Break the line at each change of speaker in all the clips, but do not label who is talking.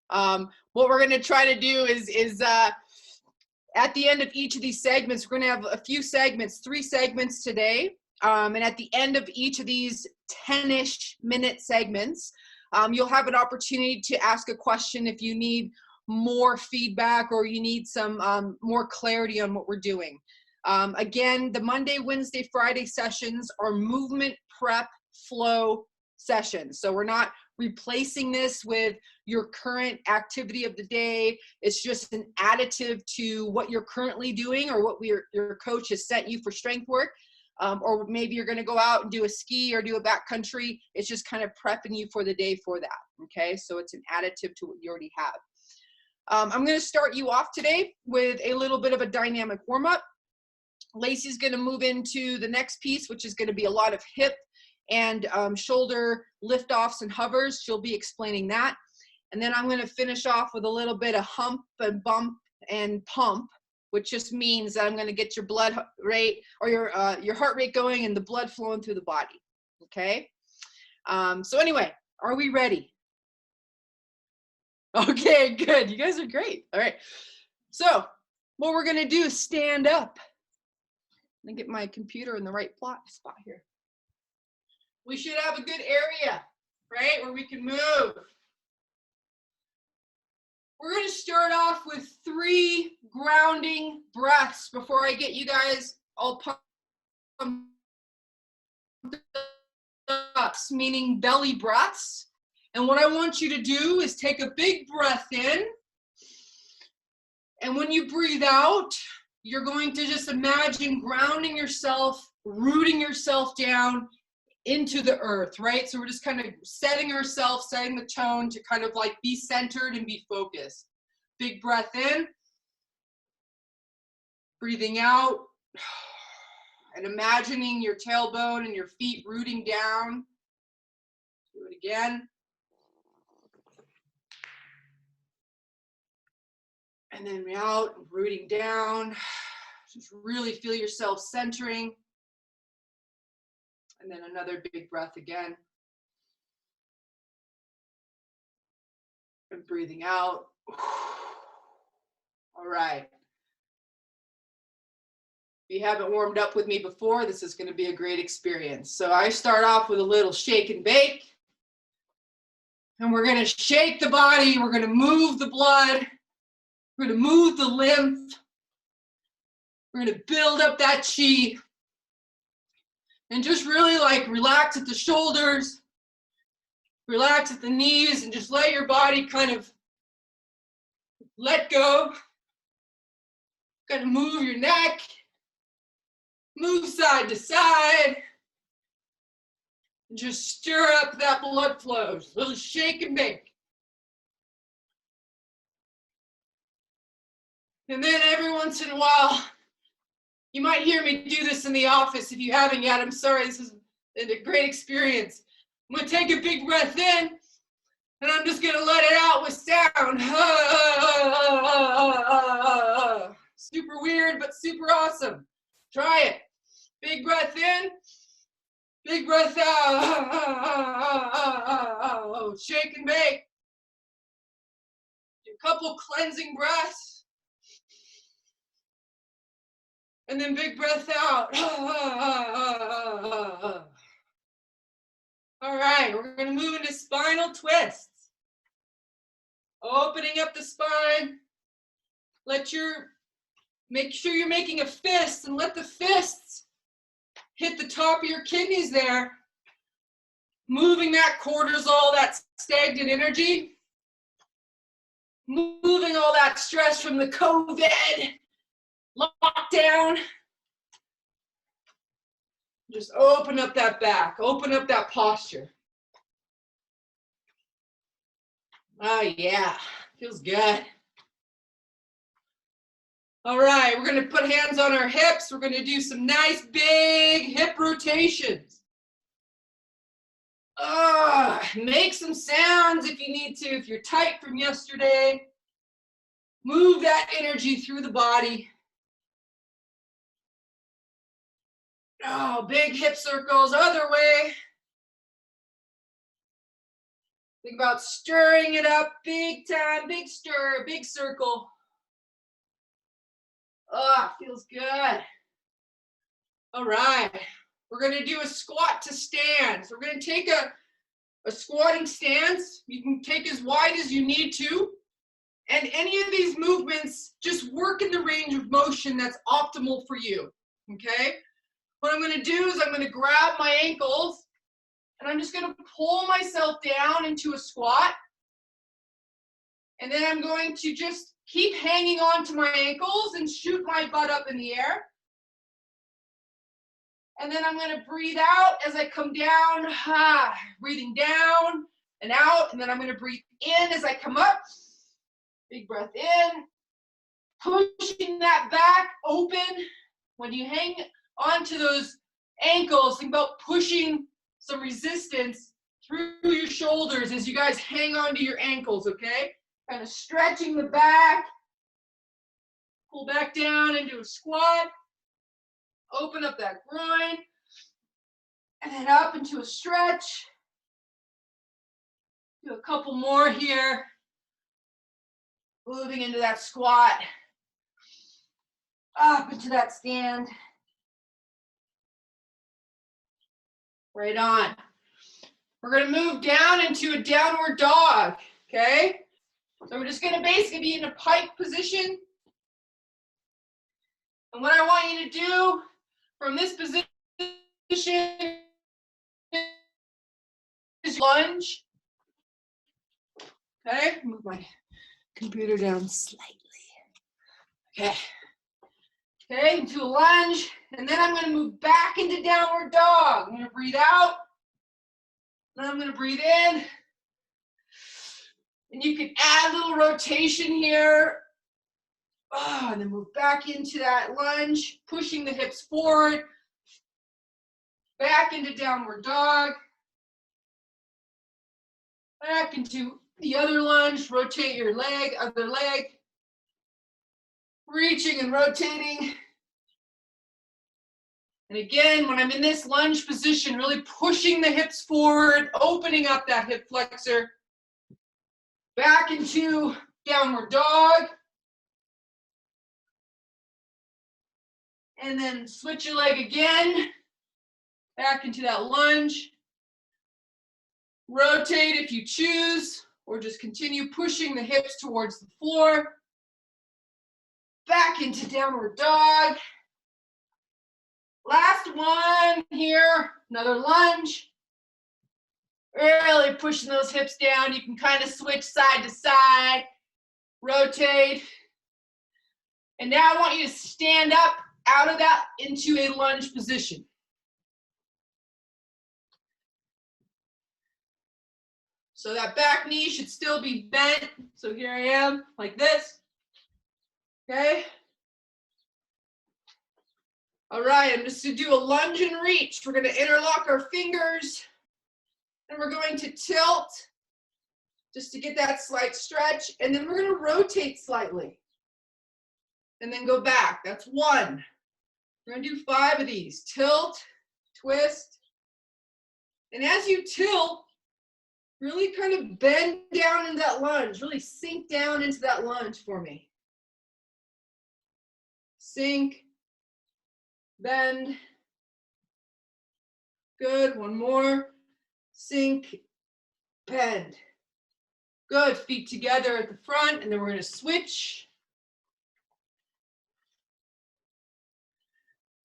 What we're going to try to do is at the end of each of these segments, we're going to have a few segments, 3 segments today. And at the end of each of these 10-ish minute segments, you'll have an opportunity to ask a question if you need more feedback or you need some more clarity on what we're doing. Again, the Monday, Wednesday, Friday sessions are movement prep flow sessions. So we're not replacing this with your current activity of the day. It's just an additive to what you're currently doing or what your coach has sent you for strength work. Or maybe you're going to go out and do a ski or do a backcountry. It's just kind of prepping you for the day for that. Okay, so it's an additive to what you already have. I'm going to start you off today with a little bit of a dynamic warm-up. Lacey's going to move into the next piece, which is going to be a lot of hip and shoulder lift-offs and hovers. She'll be explaining that. And then I'm going to finish off with a little bit of hump and bump and pump, which just means that I'm going to get your blood rate or your heart rate going and the blood flowing through the body. Okay? So anyway, are we ready? Okay, good. You guys are great. All right. So what we're going to do is stand up. Let me get my computer in the right spot here. We should have a good area, right, where we can move. We're going to start off with 3 grounding breaths before I get you guys all pumped up, meaning belly breaths. And what I want you to do is take a big breath in. And when you breathe out, you're going to just imagine grounding yourself, rooting yourself down into the earth, right? So we're just kind of setting ourselves, setting the tone to kind of like be centered and be focused. Big breath in, breathing out, and imagining your tailbone and your feet rooting down. Do it again. And then out, rooting down. Just really feel yourself centering. And then another big breath again. And breathing out. All right. If you haven't warmed up with me before, this is going to be a great experience. So I start off with a little shake and bake. And we're going to shake the body. We're going to move the blood. We're going to move the lymph. We're going to build up that chi. And just really like relax at the shoulders, relax at the knees, and just let your body kind of let go. Kind of move your neck, move side to side, and just stir up that blood flow. A little shake and bake. And then every once in a while, you might hear me do this in the office. If you haven't yet, I'm sorry, this is a great experience. I'm going to take a big breath in, and I'm just going to let it out with sound. Super weird, but super awesome. Try it. Big breath in, big breath out. Shake and bake. Do a couple cleansing breaths. And then big breath out. All right, we're going to move into spinal twists. Opening up the spine. Make sure you're making a fist and let the fists hit the top of your kidneys there. Moving that cortisol, that stagnant energy. Moving all that stress from the COVID lockdown. Just open up that back, open up that posture. Oh yeah, feels good. All right, we're gonna put hands on our hips. We're gonna do some nice big hip rotations. Make some sounds if you need to, if you're tight from yesterday. Move that energy through the body. Oh, big hip circles, other way. Think about stirring it up big time, big stir, big circle. Oh, feels good. All right. We're going to do a squat to stand. So we're going to take a squatting stance. You can take as wide as you need to. And any of these movements, just work in the range of motion that's optimal for you. Okay? What I'm going to do is I'm going to grab my ankles and I'm just going to pull myself down into a squat. And then I'm going to just keep hanging on to my ankles and shoot my butt up in the air. And then I'm going to breathe out as I come down, breathing down and out. And then I'm going to breathe in as I come up. Big breath in, pushing that back open. When you hang onto those ankles, think about pushing some resistance through your shoulders as you guys hang onto your ankles, okay? Kind of stretching the back. Pull back down into a squat. Open up that groin. And then up into a stretch. Do a couple more here. Moving into that squat. Up into that stand. Right on. We're going to move down into a downward dog, okay? So we're just going to basically be in a pike position. And what I want you to do from this position is lunge. Okay, move my computer down slightly. Okay. Okay, into a lunge. And then I'm going to move back into downward dog. I'm going to breathe out. Then I'm going to breathe in. And you can add a little rotation here. And then move back into that lunge, pushing the hips forward. Back into downward dog. Back into the other lunge. Rotate your leg, other leg. Reaching and rotating. And again, when I'm in this lunge position, really pushing the hips forward, opening up that hip flexor. Back into downward dog. And then switch your leg again. Back into that lunge. Rotate if you choose, or just continue pushing the hips towards the floor. Back into downward dog. Last one here, another lunge. Really pushing those hips down. You can kind of switch side to side, rotate. And now I want you to stand up out of that into a lunge position. So that back knee should still be bent. So here I am, like this. Okay? All right, I'm just going to do a lunge and reach. We're going to interlock our fingers. And we're going to tilt just to get that slight stretch. And then we're going to rotate slightly. And then go back. That's one. We're going to do 5 of these. Tilt, twist. And as you tilt, really kind of bend down in that lunge. Really sink down into that lunge for me. Sink. Bend. Good. One more. Sink. Bend. Good. Feet together at the front, and then we're going to switch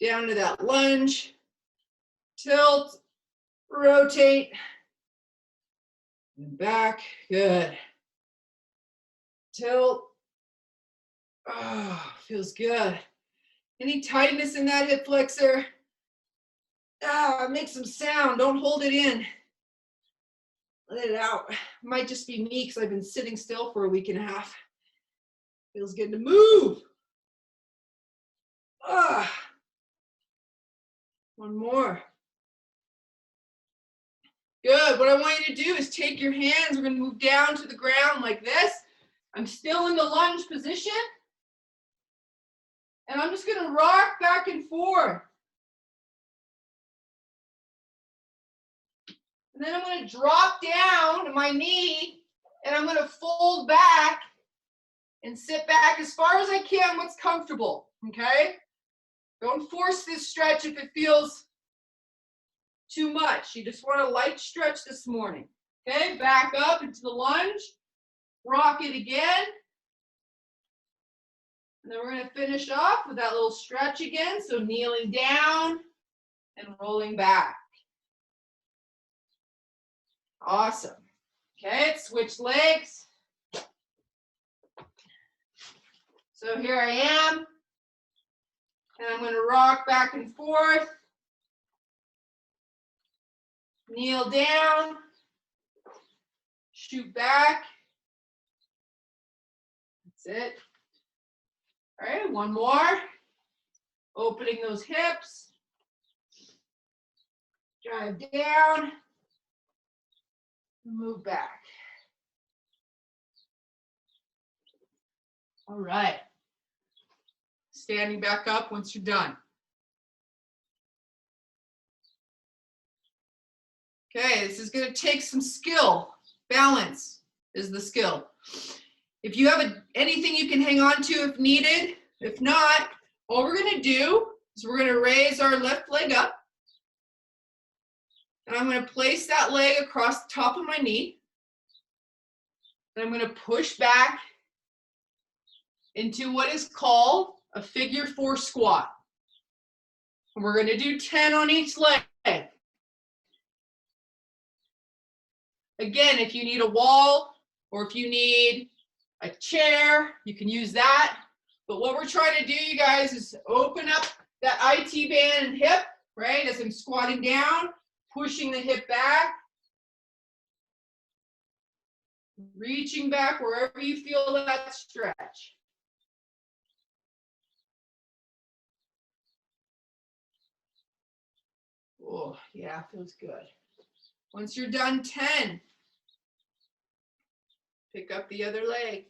down to that lunge. Tilt. Rotate. And back. Good. Tilt. Oh, feels good. Any tightness in that hip flexor? Make some sound. Don't hold it in. Let it out. Might just be me because I've been sitting still for a week and a half. Feels good to move. One more. Good. What I want you to do is take your hands. We're going to move down to the ground like this. I'm still in the lunge position. And I'm just going to rock back and forth. And And then I'm going to drop down to my knee, and I'm going to fold back and sit back as far as I can, what's comfortable, okay? Don't force this stretch if it feels too much. You just want a light stretch this morning. Okay, back up into the lunge, rock it again. And then we're going to finish off with that little stretch again. So kneeling down and rolling back. Awesome. Okay, switch legs. So here I am. And I'm going to rock back and forth. Kneel down. Shoot back. That's it. All right, one more. Opening those hips. Drive down. Move back. All right. Standing back up once you're done. Okay, this is going to take some skill. Balance is the skill. If you have anything you can hang on to if needed, if not, all we're going to do is we're going to raise our left leg up. And I'm going to place that leg across the top of my knee. And I'm going to push back into what is called a figure 4 squat. And we're going to do 10 on each leg. Again, if you need a wall or if you need a chair, you can use that. But what we're trying to do, you guys, is open up that IT band and hip, right? As I'm squatting down, pushing the hip back, reaching back wherever you feel that stretch. Oh, yeah, feels good. Once you're done 10, pick up the other leg,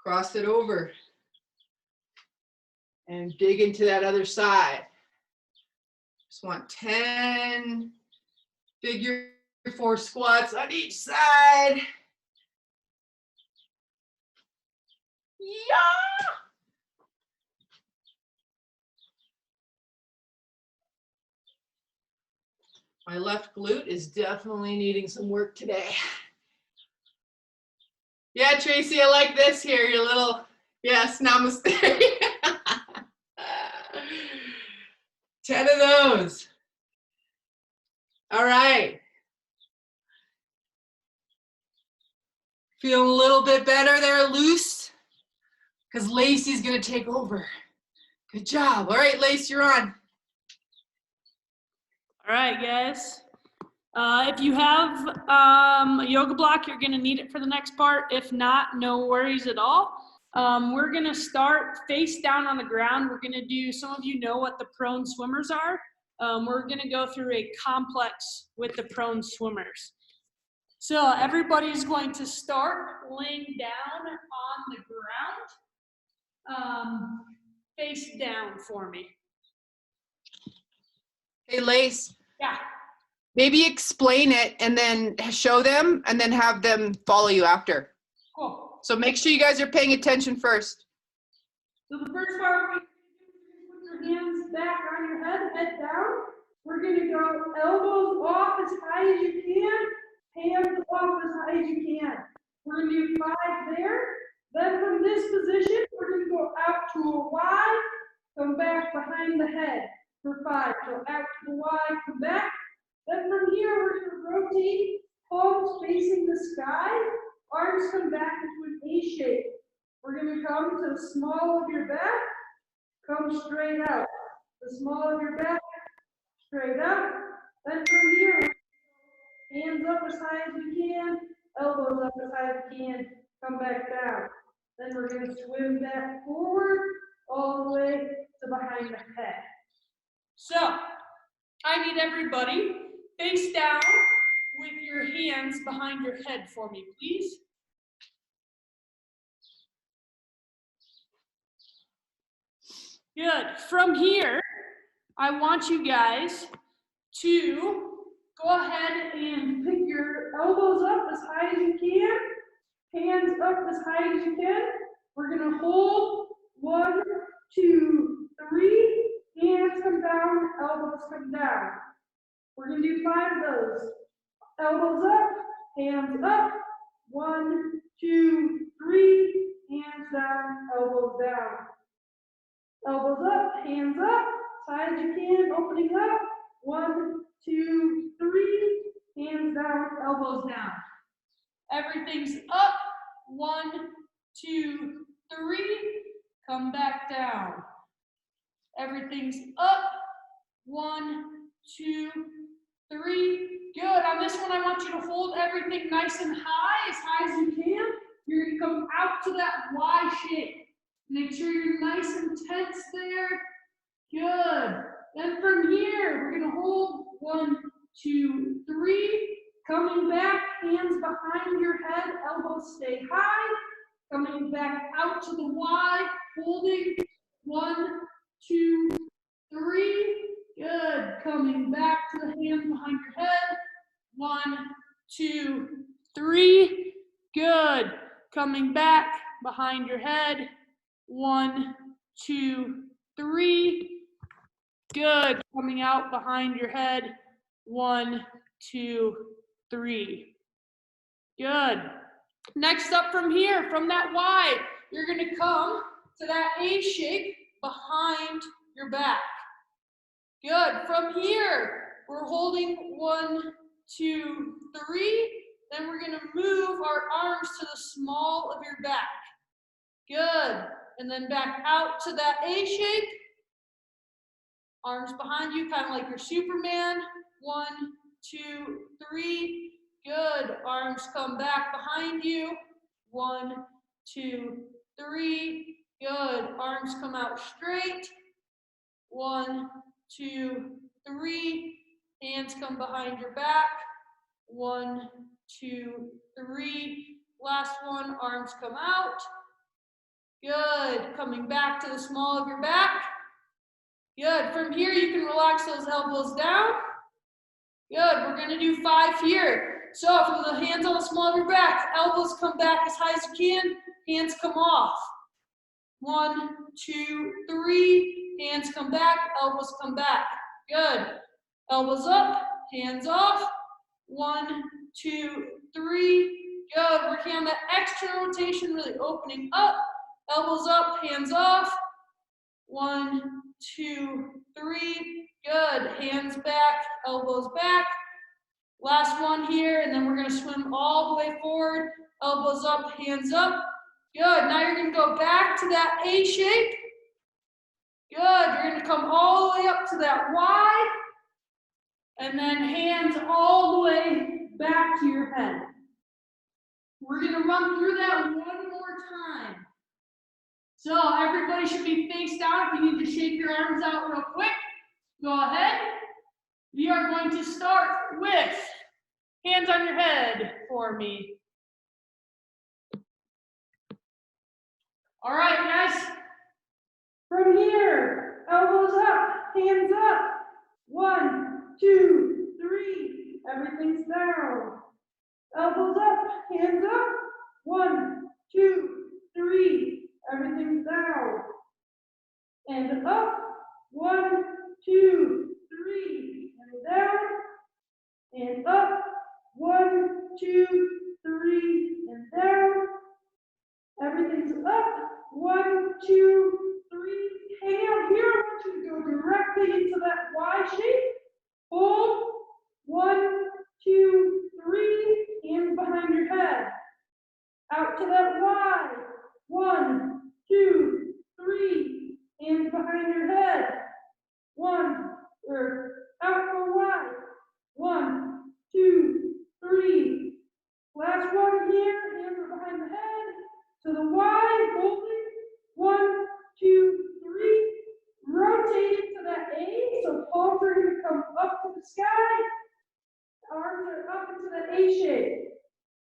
cross it over, and dig into that other side. Just want 10 figure 4 squats on each side. Yeah! My left glute is definitely needing some work today. Yeah, Tracy, I like this here, your little, yes, namaste. 10 of those. All right. Feeling a little bit better there, loose? Because Lacey's going to take over. Good job. All right, Lace, you're on.
All right, guys. If you have a yoga block, you're going to need it for the next part. If not, no worries at all. We're going to start face down on the ground. We're going to do, some of you know what the prone swimmers are. We're going to go through a complex with the prone swimmers. So everybody's going to start laying down on the ground, face down for me.
Hey, Lace.
Yeah.
Maybe explain it and then show them and then have them follow you after.
Cool.
So make sure you guys are paying attention first.
So the first part, we're going to put your hands back on your head, head down. We're going to go elbows off as high as you can, hands off as high as you can. We're going to do 5 there. Then from this position, we're going to go out to a Y, come back behind the head for 5. So out to the Y, come back. Then from here, we're going to rotate, palms facing the sky, arms come back into an A shape. We're going to come to the small of your back, come straight out. The small of your back, straight up. Then from here, hands up as high as we can, elbows up as high as we can, come back down. Then we're going to swim back forward, all the way to behind the head. So, I need everybody face down with your hands behind your head for me, please. Good. From here, I want you guys to go ahead and pick your elbows up as high as you can, hands up as high as you can. We're gonna hold 1, 2, 3, hands come down, elbows come down. We're gonna do 5 of those. Elbows up, hands up, 1, 2, 3, hands down, elbows down. Elbows up, hands up, as high as you can, opening up, 1, 2, 3, hands down, elbows down. Everything's up, 1, 2, 3, come back down. Everything's up, 1, 2, 3, good. On this one, I want you to hold everything nice and high as you can. You're gonna come out to that Y shape. Make sure you're nice and tense there. Good. Then from here, we're gonna hold 1, 2, 3. Coming back, hands behind your head, elbows stay high. Coming back out to the Y, holding 1, 2, 3. Good. Coming back to the hands behind your head. 1, 2, 3. Good. Coming back behind your head. 1, 2, 3. Good. Coming out behind your head. 1, 2, 3. Good. Next up from here, from that Y, you're going to come to that A shape behind your back. Good. From here, we're holding 1, 2, 3. Then we're going to move our arms to the small of your back. Good. And then back out to that A shape. Arms behind you, kind of like your Superman. 1, 2, 3. Good. Arms come back behind you. 1, 2, 3. Good. Arms come out straight. 1, 2, 3. Hands come behind your back. 1, 2, 3. Last one. Arms come out. Good. Coming back to the small of your back. Good. From here, you can relax those elbows down. Good. We're going to do 5 here. So from the hands on the small of your back, elbows come back as high as you can. Hands come off. 1, 2, 3. Hands come back. Elbows come back. Good. Elbows up. Hands off. 1, 2, 3. Good. Working on that external rotation, really opening up. Elbows up. Hands off. 1, 2, 3. Good. Hands back. Elbows back. Last one here, and then we're going to swim all the way forward. Elbows up, hands up. Good. Now you're going to go back to that A shape. Good. You're going to come all the way up to that Y. And then hands all the way back to your head. We're going to run through that one more time. So everybody should be face down. If you need to shake your arms out real quick, go ahead. We are going to start with hands on your head for me. All right, guys. From here, elbows up, hands up. 1, 2, 3. Everything's down. Elbows up, hands up. 1, 2, 3. Everything's down. And up. 1, 2, 3. And down. And up. 1, 2, 3. And down. Everything's up. 1, 2, 3. Hang out here. I want you to go directly into that Y shape. Hold. 1, 2, 3. Hands behind your head. Out to that Y. 1, 2, 3. Hands behind your head. Out for Y. 1, 2, 3. Last one here. Hands are behind the head. To the Y. Holding. 1, 2, 3. Rotate to that A. So palms are going to come up to the sky. Arms are up into that A shape.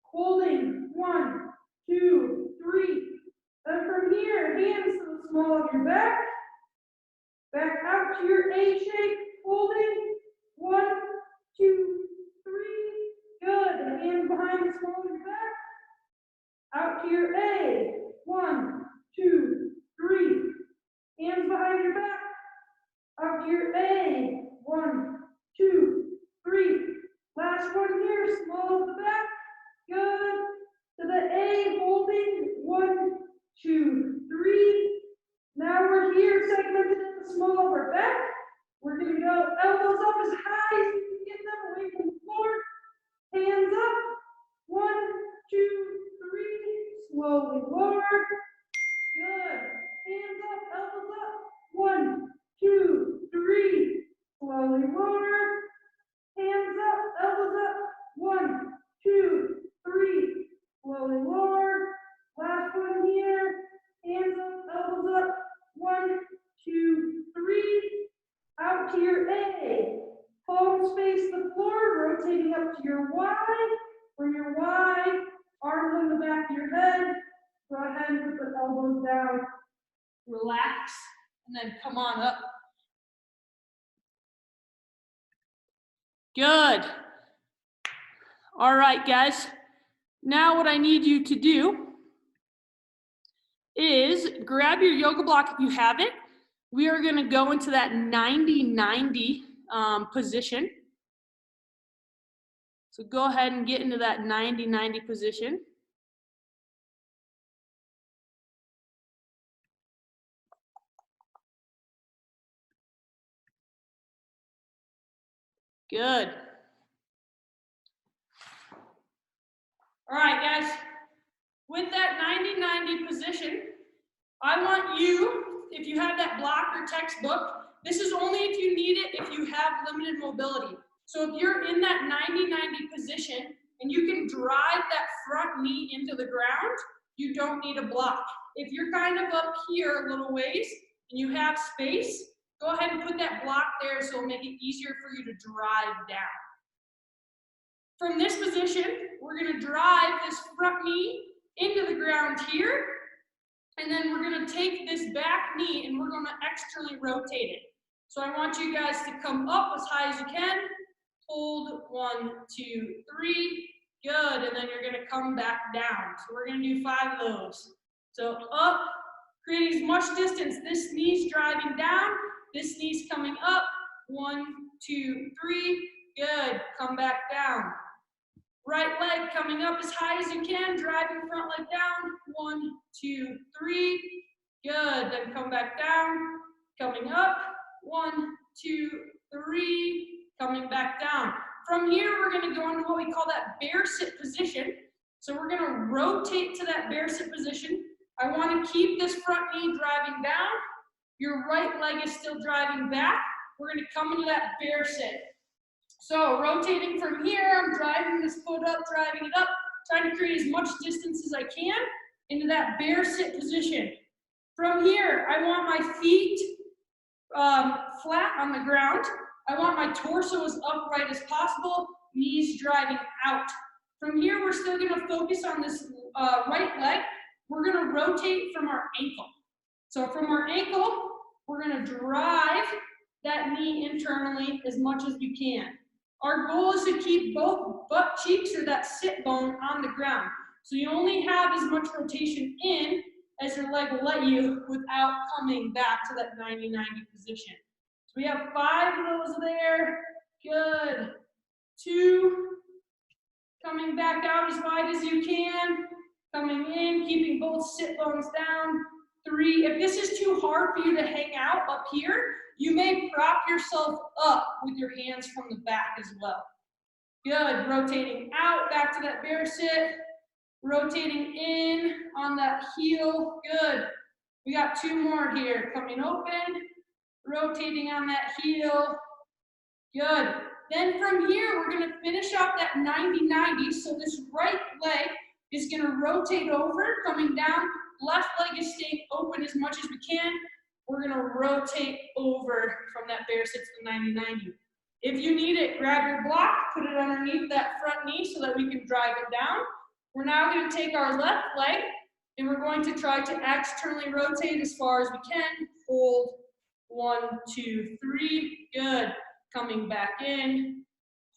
Holding. 1, 2, 3. Then from here, hands to the small of your back. Back out to your A shape. Holding. 1, 2, to your A. 1, 2, 3. Hands behind your back. Out to your A. 1, 2, 3. Last one here, small of the back. Good. To the A, holding. 1, 2, 3. Now we're here, segmented in the small of our back. We're gonna go elbows up as high as you can get them away from the floor. Hands up. 1, 2, 3. Slowly lower. Good. Hands up, elbows up. 1, 2, 3. Slowly lower. Hands up, elbows up. 1, 2, 3. Slowly lower. Last one here. Hands up, elbows up. 1, 2, 3. Out to your A. Palms face the floor, rotating up to your Y. From your Y, arms on the back of your head. Go ahead and put the elbows down. Relax, and then come on up. Good. All right, guys. Now what I need you to do is grab your yoga block if you have it. We are going to go into that 90-90 position. So go ahead and get into that 90-90 position. Good. All right, guys. With that 90-90 position, I want you, if you have that block or textbook, this is only if you need it if you have limited mobility. So if you're in that 90-90 position and you can drive that front knee into the ground, you don't need a block. If you're kind of up here a little ways and you have space, go ahead and put that block there so it'll make it easier for you to drive down. From this position, we're going to drive this front knee into the ground here, and then we're going to take this back knee and we're going to externally rotate it. So I want you guys to come up as high as you can, hold 1, 2, 3, good, and then you're going to come back down. So we're going to do 5 of those. So up, creating as much distance. This knee's driving down, this knee's coming up, 1, 2, 3, good, come back down. Right leg coming up as high as you can, driving front leg down, 1, 2, 3, good, then come back down, coming up, 1, 2, 3, coming back down. From here, we're going to go into what we call that bear sit position. So we're going to rotate to that bear sit position. I want to keep this front knee driving down. Your right leg is still driving back. We're going to come into that bear sit. So rotating from here, I'm driving this foot up, driving it up, trying to create as much distance as I can into that bear sit position. From here, I want my feet flat on the ground. I want my torso as upright as possible, knees driving out. From here, we're still going to focus on this right leg. We're going to rotate from our ankle. So from our ankle, we're going to drive that knee internally as much as we can. Our goal is to keep both butt cheeks or that sit bone on the ground. So you only have as much rotation in as your leg will let you without coming back to that 90-90 position. So we have 5 of those there. Good. 2. Coming back out as wide as you can. Coming in, keeping both sit bones down. 3. If this is too hard for you to hang out up here, you may prop yourself up with your hands from the back as well. Good, rotating out, back to that bear sit. Rotating in on that heel, good. We got 2 more here, coming open, rotating on that heel, good. Then from here, we're gonna finish off that 90-90, so this right leg is gonna rotate over, coming down, left leg is staying open as much as we can. We're gonna rotate over from that bear sit to the 90-90. If you need it, grab your block, put it underneath that front knee so that we can drive it down. We're now gonna take our left leg and we're going to try to externally rotate as far as we can. Hold, 1, 2, 3, good. Coming back in,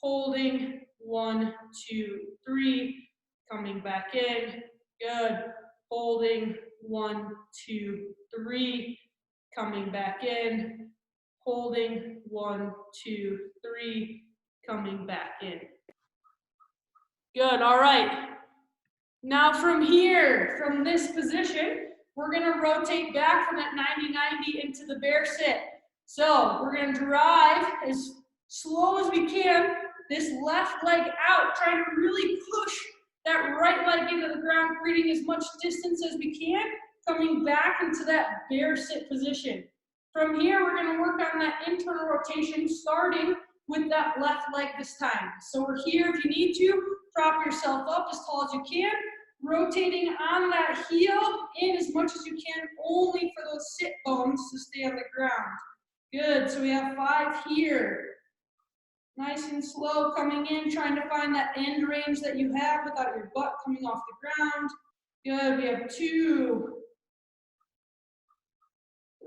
holding, 1, 2, 3, coming back in, Good. Holding, 1, 2, 3. Coming back in. Holding, 1, 2, 3. Coming back in. Good, all right. Now from here, from this position, we're gonna rotate back from that 90-90 into the bear sit. So we're gonna drive as slow as we can, this left leg out, trying to really push that right leg into the ground, creating as much distance as we can, coming back into that bear sit position. From here, we're gonna work on that internal rotation, starting with that left leg this time. So we're here, if you need to, prop yourself up as tall as you can, rotating on that heel in as much as you can, only for those sit bones to stay on the ground. Good, so we have 5 here. Nice and slow coming in, trying to find that end range that you have without your butt coming off the ground. Good, we have 2,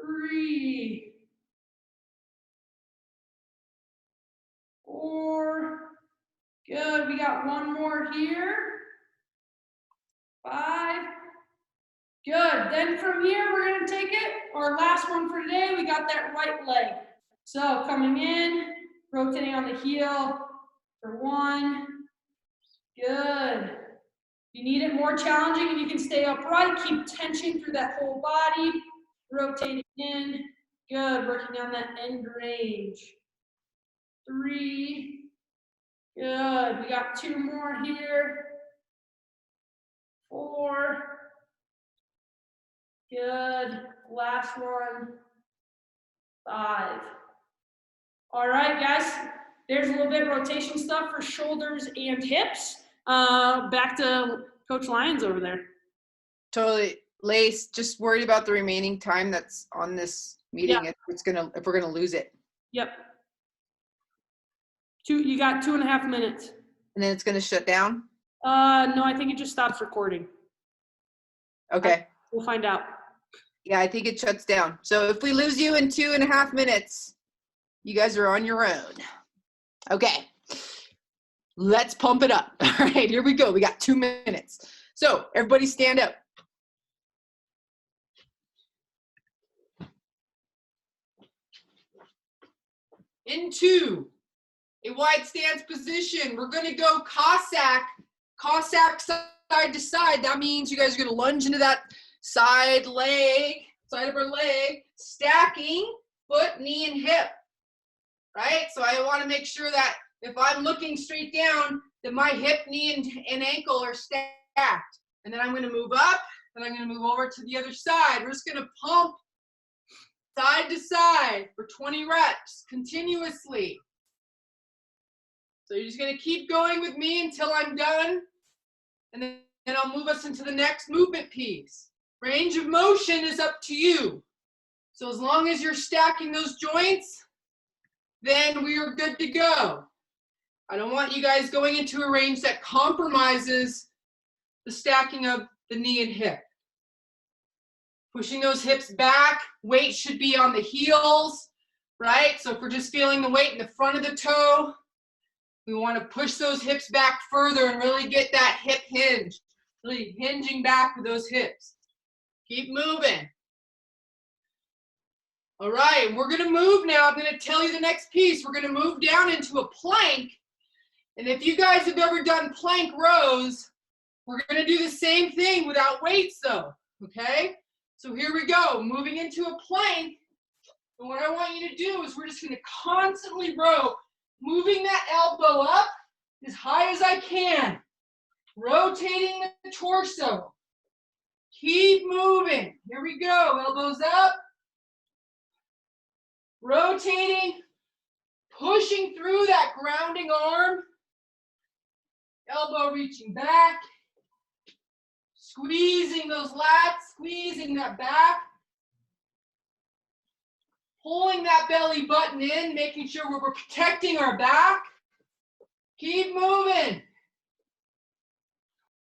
3, 4. Good, we got 1 more here. 5. Good, then from here, we're gonna take it, our last one for today, we got that right leg. So coming in, rotating on the heel for 1. Good. You need it more challenging and you can stay upright, keep tension through that whole body, rotating in. Good, working on that end range. 3. Good, we got 2 more here. 4. Good, last one. 5. All right, guys, there's a little bit of rotation stuff for shoulders and hips. Back to Coach Lyons over there.
Totally. Lace, just worried about the remaining time that's on this meeting,
Yeah.
if we're gonna lose it.
Yep. You got 2.5 minutes.
And then it's gonna shut down?
No, I think it just stops recording.
Okay.
We'll find out.
Yeah, I think it shuts down. So if we lose you in 2.5 minutes, you guys are on your own. Okay. Let's pump it up. All right, here we go. We got 2 minutes. So everybody stand up. Into a wide stance position. We're going to go Cossack side to side. That means you guys are going to lunge into that side of our leg, stacking foot, knee, and hip, right? So I want to make sure that if I'm looking straight down, that my hip, knee, and ankle are stacked. And then I'm going to move up, and I'm going to move over to the other side. We're just going to pump side to side for 20 reps continuously. So you're just going to keep going with me until I'm done, and then I'll move us into the next movement piece. Range of motion is up to you. So as long as you're stacking those joints, then we are good to go. I don't want you guys going into a range that compromises the stacking of the knee and hip. Pushing those hips back, weight should be on the heels, right? So if we're just feeling the weight in the front of the toe, we want to push those hips back further and really get that hip hinge, really hinging back with those hips. Keep moving. All right, we're going to move now. I'm going to tell you the next piece. We're going to move down into a plank. And if you guys have ever done plank rows, we're going to do the same thing without weights though, okay? So here we go, moving into a plank. And what I want you to do is we're just going to constantly row, moving that elbow up as high as I can, rotating the torso. Keep moving. Here we go, elbows up, rotating, pushing through that grounding arm, elbow reaching back, squeezing those lats, squeezing that back, pulling that belly button in, making sure we're protecting our back. Keep moving.